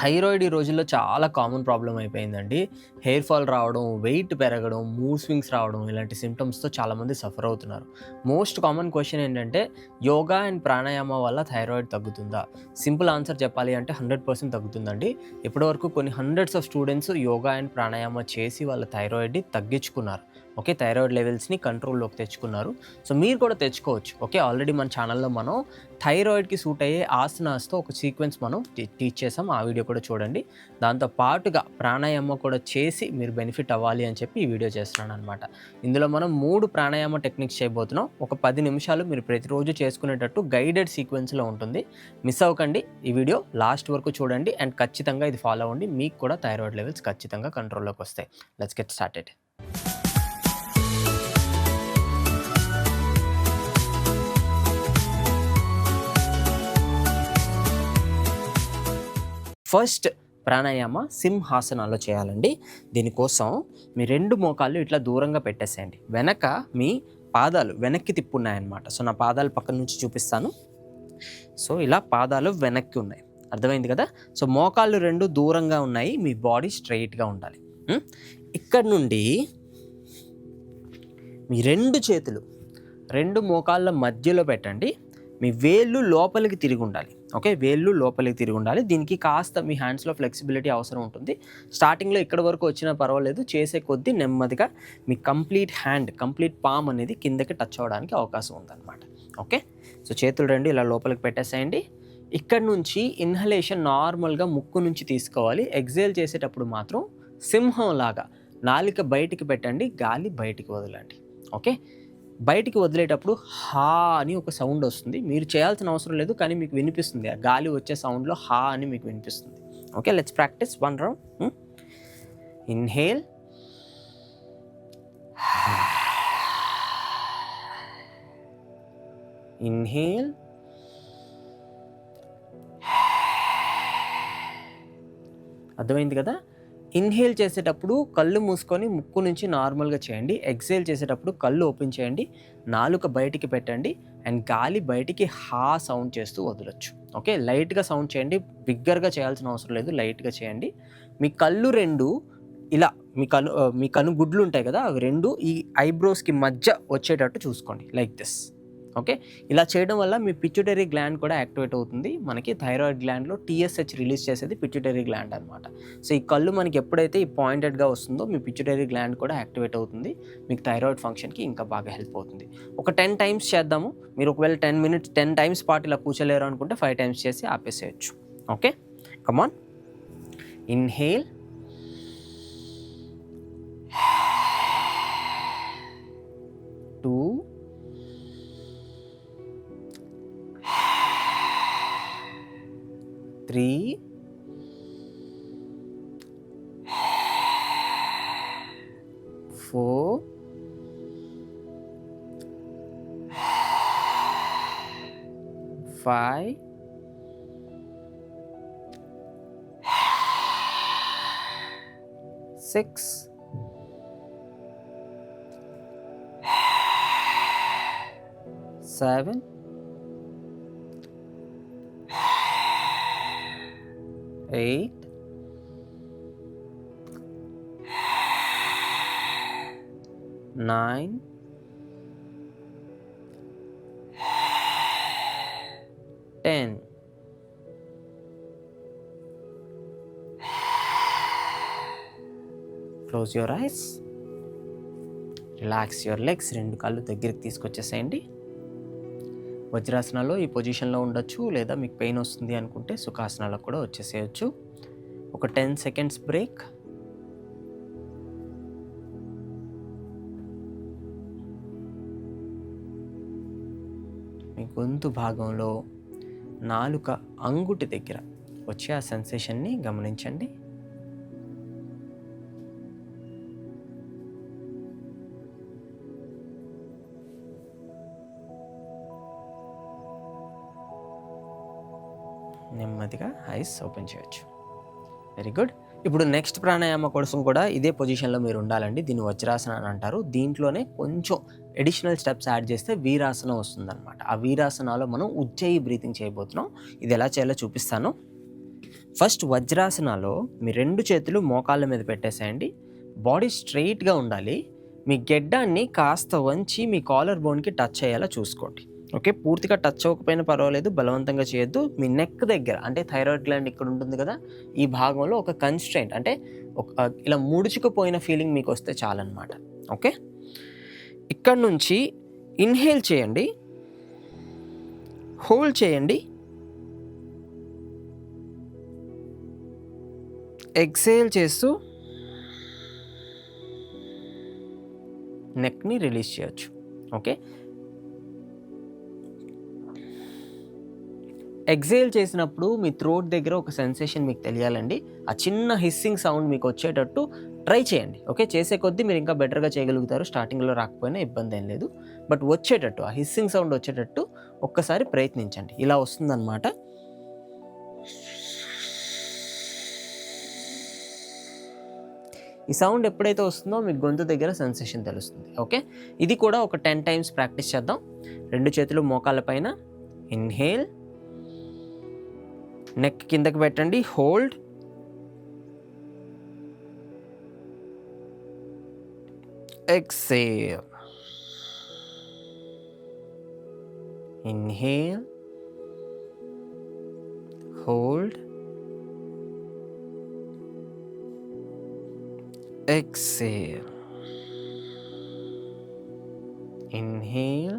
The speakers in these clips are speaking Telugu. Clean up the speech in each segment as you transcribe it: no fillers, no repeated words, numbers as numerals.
థైరాయిడ్ ఈ రోజుల్లో చాలా కామన్ ప్రాబ్లమ్ అయిపోయిందండి. హెయిర్ ఫాల్ రావడం, వెయిట్ పెరగడం, మూడ్ స్వింగ్స్ రావడం ఇలాంటి సింప్టమ్స్‌తో చాలామంది సఫర్ అవుతున్నారు. మోస్ట్ కామన్ క్వెషన్ ఏంటంటే యోగా అండ్ ప్రాణాయామ వల్ల థైరాయిడ్ తగ్గుతుందా? సింపుల్ ఆన్సర్ చెప్పాలి అంటే 100% తగ్గుతుందండి. ఇప్పటివరకు కొన్ని hundreds of students yoga and pranayama చేసి వాళ్ళ థైరాయిడ్‌ని తగ్గించుకున్నారు. ఓకే. థైరాయిడ్ లెవెల్స్‌ని కంట్రోల్‌లోకి తెచ్చుకున్నారు. సో మీరు కూడా తెచ్చుకోవచ్చు. ఓకే. ఆల్రెడీ మన ఛానెల్‌లో మనం థైరాయిడ్‌కి సూట్ అయ్యే ఆసనాస్‌తో ఒక సీక్వెన్స్ మనం టీచ్ చేసాం. ఆ వీడియో కూడా చూడండి. దాంతో పాటుగా ప్రాణాయామ కూడా చేసి మీరు బెనిఫిట్ అవ్వాలి అని చెప్పి ఈ వీడియో చేస్తున్నాననమాట. ఇందులో మనం 3 ప్రాణాయామ టెక్నిక్స్ చేయబోతున్నాం. ఒక 10 నిమిషాలు మీరు ప్రతిరోజు చేసుకునేటట్టు గైడెడ్ సీక్వెన్స్‌లో ఉంటుంది. మిస్ అవ్వకండి. ఈ వీడియో లాస్ట్ వరకు చూడండి అండ్ ఖచ్చితంగా ఇది ఫాలో అవ్వండి. మీకు కూడా థైరాయిడ్ లెవెల్స్ ఖచ్చితంగా కంట్రోల్‌లోకి వస్తాయి. Let's get started. First pranayama సింహాసనాలో చేయాలండి. దీనికోసం మీ 2 మోకాళ్ళు ఇట్లా దూరంగా పెట్టేసేయండి. వెనక మీ పాదాలు వెనక్కి తిప్పున్నాయన్నమాట. సో నా పాదాలు పక్కన నుంచి చూపిస్తాను. సో ఇలా పాదాలు వెనక్కి ఉన్నాయి. అర్థమైంది కదా? సో మోకాళ్ళు 2 దూరంగా ఉన్నాయి. మీ బాడీ స్ట్రైట్‌గా ఉండాలి. ఇక్కడ నుండి మీ 2 చేతులు 2 మోకాళ్ళ మధ్యలో పెట్టండి. మీ వేళ్ళు లోపలికి తిరిగి ఉండాలి. ఓకే. వేళ్ళు లోపలికి తిరిగి ఉండాలి. దీనికి కాస్త మీ హ్యాండ్స్లో ఫ్లెక్సిబిలిటీ అవసరం ఉంటుంది. స్టార్టింగ్లో ఇక్కడ వరకు వచ్చినా పర్వాలేదు. చేసే కొద్దీ నెమ్మదిగా మీ కంప్లీట్ పామ్ అనేది కిందకి టచ్ అవ్వడానికి అవకాశం ఉందన్నమాట. ఓకే. సో చేతులు 2 ఇలా లోపలికి పెట్టేసేయండి. ఇక్కడ నుంచి ఇన్హలేషన్ నార్మల్గా ముక్కు నుంచి తీసుకోవాలి. ఎక్సేల్ చేసేటప్పుడు మాత్రం సింహంలాగా నాలుక బయటికి పెట్టండి, గాలి బయటికి వదలండి. ఓకే. బయటికి వదిలేటప్పుడు హా అని ఒక సౌండ్ వస్తుంది. మీరు చేయాల్సిన అవసరం లేదు, కానీ మీకు వినిపిస్తుంది. ఆ గాలి వచ్చే సౌండ్లో హా అని మీకు వినిపిస్తుంది. Okay. Let's practice 1 round. Inhale, inhale, అర్థమైంది కదా? ఇన్హేల్ చేసేటప్పుడు కళ్ళు మూసుకొని ముక్కు నుంచి నార్మల్గా చేయండి. ఎక్సేల్ చేసేటప్పుడు కళ్ళు ఓపెన్ చేయండి, నాలుక బయటికి పెట్టండి అండ్ గాలి బయటికి హా సౌండ్ చేస్తూ వదలొచ్చు. ఓకే. లైట్గా సౌండ్ చేయండి, బిగ్గరగా చేయాల్సిన అవసరం లేదు, లైట్గా చేయండి. మీ కళ్ళు 2 ఇలా మీ కను గుడ్లు ఉంటాయి కదా, అవి 2 ఈ ఐబ్రోస్కి మధ్య వచ్చేటట్టు చూసుకోండి, లైక్ దిస్. ఓకే. ఇలా చేయడం వల్ల మీ పిట్యూటరీ గ్లాండ్ కూడా యాక్టివేట్ అవుతుంది. మనకి థైరాయిడ్ గ్లాండ్లో TSH రిలీజ్ చేసేది పిట్యూటరీ గ్లాండ్ అనమాట. సో ఈ కళ్ళు మనకి ఎప్పుడైతే ఈ పాయింటెడ్గా వస్తుందో మీ పిట్యూటరీ గ్లాండ్ కూడా యాక్టివేట్ అవుతుంది. మీకు థైరాయిడ్ ఫంక్షన్కి ఇంకా బాగా హెల్ప్ అవుతుంది. ఒక 10 టైమ్స్ చేద్దాము. మీరు ఒకవేళ 10 టైమ్స్ పాటు ఇలా కూర్చోలేరు అనుకుంటే 5 టైమ్స్ చేసి ఆపేసేయచ్చు. Okay. Come on. Inhale, 2, 3, 4, 5, 6, 7, 8, 9, 10. Close your eyes. Relax your legs. 2 కాళ్ళు దగ్గరికి తీసుకొచ్చేసేయండి. వజ్రాసనాలో ఈ పొజిషన్లో ఉండొచ్చు, లేదా మీకు పెయిన్ వస్తుంది అనుకుంటే సుఖాసనాలో కూడా వచ్చేసేయచ్చు. ఒక 10 సెకండ్స్ బ్రేక్. మీ గొంతు భాగంలో నాలుక అంగుటి దగ్గర వచ్చే ఆ సెన్సేషన్ని గమనించండి. నెమ్మదిగా ఐస్ ఓపెన్ చేయొచ్చు. Very good. ఇప్పుడు నెక్స్ట్ ప్రాణాయామ కోసం కూడా ఇదే పొజిషన్లో మీరు ఉండాలండి. దీన్ని వజ్రాసన అని అంటారు. దీంట్లోనే కొంచెం అడిషనల్ స్టెప్స్ యాడ్ చేస్తే వీరాసనం వస్తుందన్నమాట. ఆ వీరాసనాలో మనం ఉజ్జయి బ్రీతింగ్ చేయబోతున్నాం. ఇది ఎలా చేయాలో చూపిస్తాను. ఫస్ట్ వజ్రాసనాలో మీ 2 చేతులు మోకాళ్ళ మీద పెట్టేసేయండి. బాడీ స్ట్రెయిట్‌గా ఉండాలి. మీ గెడ్డాన్ని కాస్త వంచి మీ కాలర్ బోన్‌కి టచ్ అయ్యేలా చూసుకోండి. ఓకే. పూర్తిగా టచ్ అవ్వకపోయినా పర్వాలేదు. బలవంతంగా చేయొద్దు. మీ నెక్ దగ్గర అంటే థైరాయిడ్ గ్లాండ్ ఇక్కడ ఉంటుంది కదా! ఈ భాగంలో ఒక కన్‌స్ట్రెయింట్ అంటే ఇలా ముడుచుకుపోయిన ఫీలింగ్ మీకొస్తే చాలన్నమాట. ఓకే. ఇక్కడి నుంచి ఇన్‌హేల్ చేయండి. హోల్డ్ చేయండి. ఎక్స్‌హేల్ చేస్తూ నెక్‌ని రిలీజ్ చేయొచ్చు. ఓకే. ఎక్స్‌హేల్ చేసినప్పుడు మీ థ్రోట్ దగ్గర ఒక సెన్సేషన్ మీకు తెలియాలండి. ఆ చిన్న హిస్సింగ్ సౌండ్ మీకు వచ్చేటట్టు ట్రై చేయండి. ఓకే. చేసే కొద్దీ మీరు ఇంకా బెటర్‌గా చేయగలుగుతారు. స్టార్టింగ్‌లో రాకపోయినా ఇబ్బంది ఏం లేదు. బట్ వచ్చేటట్టు ఆ హిస్సింగ్ సౌండ్ వచ్చేటట్టు ఒక్కసారి ప్రయత్నించండి. ఇలా వస్తుందన్నమాట. ఈ సౌండ్ ఎప్పుడైతే వస్తుందో మీకు గొంతు దగ్గర సెన్సేషన్ తెలుస్తుంది. ఓకే. ఇది కూడా ఒక 10 టైమ్స్ ప్రాక్టీస్ చేద్దాం. 2 చేతులు మోకాళ్ళ పైన ఇన్‌హేల్, నెక్ కిందకి పెట్టండి. Hold, exhale, inhale, hold, exhale, inhale,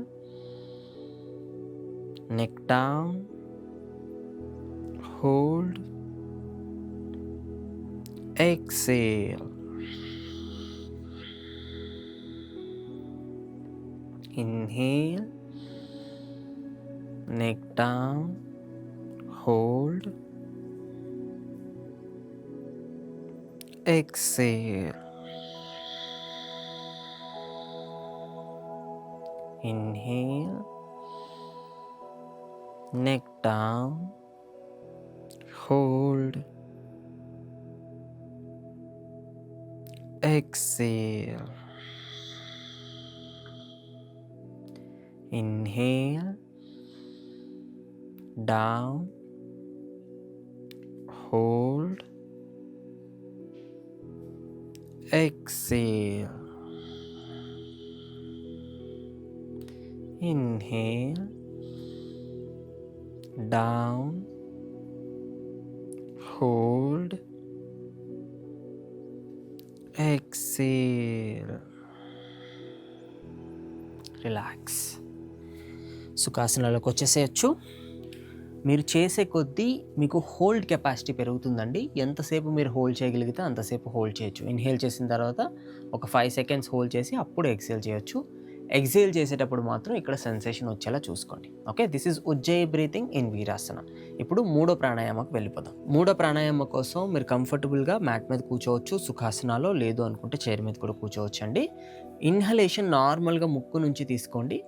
neck down, hold, exhale, inhale, neck down, hold, exhale, inhale, neck down, hold, exhale, inhale, down, hold, exhale, inhale, down, hold, exhale, relax. సుఖాసనాలకు వచ్చేసేయచ్చు. మీరు చేసే కొద్దీ మీకు హోల్డ్ కెపాసిటీ పెరుగుతుందండి. ఎంతసేపు మీరు హోల్డ్ చేయగలిగితే అంతసేపు హోల్డ్ చేయొచ్చు. ఇన్హేల్ చేసిన తర్వాత ఒక 5 సెకండ్స్ హోల్డ్ చేసి అప్పుడు ఎక్స్‌హేల్ చేయొచ్చు. ఎక్స్‌హేల్ చేసేటప్పుడు మాత్రం ఇక్కడ సెన్సేషన్ వచ్చేలా చూసుకోండి. Okay. This is ujjayi breathing in virasana. ఇప్పుడు మూడో ప్రాణాయామకు వెళ్ళిపోదాం. మూడో ప్రాణాయామం కోసం మీరు కంఫర్టబుల్గా మ్యాట్ మీద కూర్చోవచ్చు. సుఖాసనాలో, లేదు అనుకుంటే చైర్ మీద కూడా కూర్చోవచ్చండి. ఇన్హలేషన్ నార్మల్గా ముక్కు నుంచి తీసుకోండి.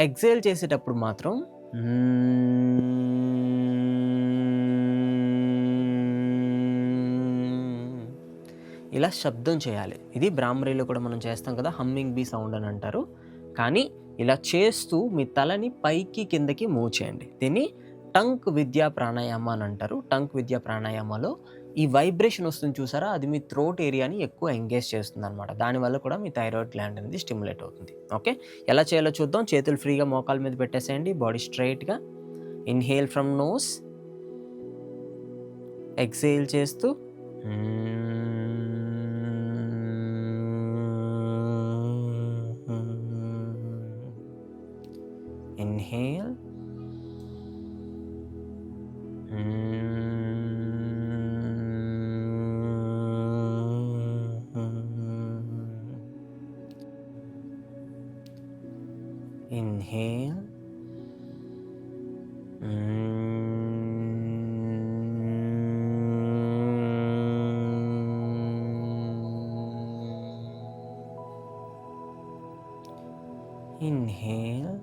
ఎక్స్‌హేల్ చేసేటప్పుడు మాత్రం ఇలా శబ్దం చేయాలి. ఇది బ్రాహ్మరీలో కూడా మనం చేస్తాం కదా, హమ్మింగ్ బీ సౌండ్ అని అంటారు. కానీ ఇలా చేస్తూ మీ తలని పైకి కిందకి మూవ్ చేయండి. దీన్ని టంక్ విద్యా ప్రాణాయామ అని అంటారు. టంక్ విద్యా ప్రాణాయామలో ఈ వైబ్రేషన్ వస్తుంది చూసారా, అది మీ థ్రోట్ ఏరియాని ఎక్కువ ఎంగేజ్ చేస్తుంది అనమాట. దానివల్ల కూడా మీ థైరాయిడ్ గ్లాండ్ అనేది స్టిమ్యులేట్ అవుతుంది. ఓకే. ఎలా చేయాలో చూద్దాం. చేతులు ఫ్రీగా మోకాల మీద పెట్టేసేయండి. బాడీ స్ట్రైట్గా. ఇన్హేల్ ఫ్రమ్ నోస్, ఎక్స్‌హేల్ చేస్తూ inhale, inhale, inhale,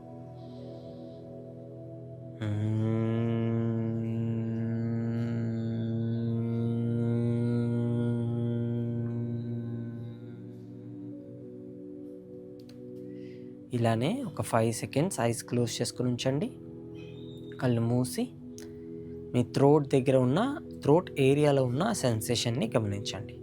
ఇలానే ఒక 5 సెకండ్స్ ఐస్ క్లోజ్ చేసుకుని ఉంచండి. కళ్ళు మూసి మీ థ్రోట్ దగ్గర ఉన్న థ్రోట్ ఏరియాలో ఉన్న సెన్సేషన్ని గమనించండి.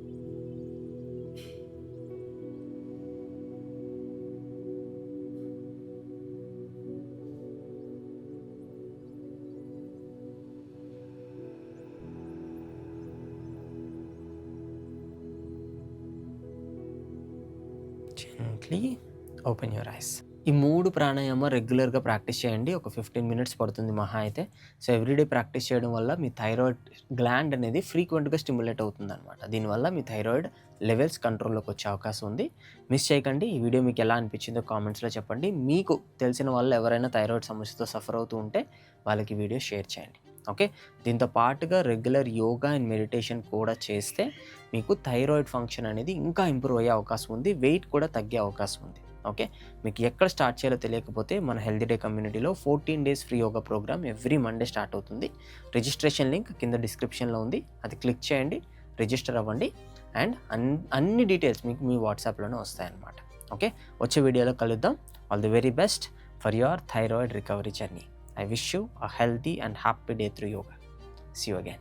Gently open your eyes. ఈ 3 ప్రాణాయామ రెగ్యులర్గా ప్రాక్టీస్ చేయండి. ఒక 15 మినిట్స్ పడుతుంది మహా అయితే. సో ఎవ్రీడే ప్రాక్టీస్ చేయడం వల్ల మీ థైరాయిడ్ గ్లాండ్ అనేది ఫ్రీక్వెంట్గా స్టిమ్యులేట్ అవుతుందన్నమాట. దీనివల్ల మీ థైరాయిడ్ లెవెల్స్ కంట్రోల్లోకి వచ్చే అవకాశం ఉంది. మిస్ చేయకండి. ఈ వీడియో మీకు ఎలా అనిపించిందో కామెంట్స్లో చెప్పండి. మీకు తెలిసిన వాళ్ళు ఎవరైనా థైరాయిడ్ సమస్యతో సఫర్ అవుతూ ఉంటే వాళ్ళకి వీడియో షేర్ చేయండి. ఓకే, దీంతో పాటుగా రెగ్యులర్ యోగా అండ్ మెడిటేషన్ కూడా చేస్తే మీకు థైరాయిడ్ ఫంక్షన్ అనేది ఇంకా ఇంప్రూవ్ అయ్యే అవకాశం ఉంది. వెయిట్ కూడా తగ్గే అవకాశం ఉంది. ఓకే, మీకు ఎక్కడ స్టార్ట్ చేయాలో తెలియకపోతే మన హెల్తీ డే కమ్యూనిటీలో 14 days free yoga program every Monday start అవుతుంది. రిజిస్ట్రేషన్ లింక్ కింద డిస్క్రిప్షన్లో ఉంది. అది క్లిక్ చేయండి, రిజిస్టర్ అవ్వండి అండ్ అన్ని డీటెయిల్స్ మీకు మీ వాట్సాప్లోనే వస్తాయన్నమాట. ఓకే, వచ్చే వీడియోలో కలుద్దాం. All the very best for your thyroid recovery journey. I wish you a healthy and happy day through yoga. See you again.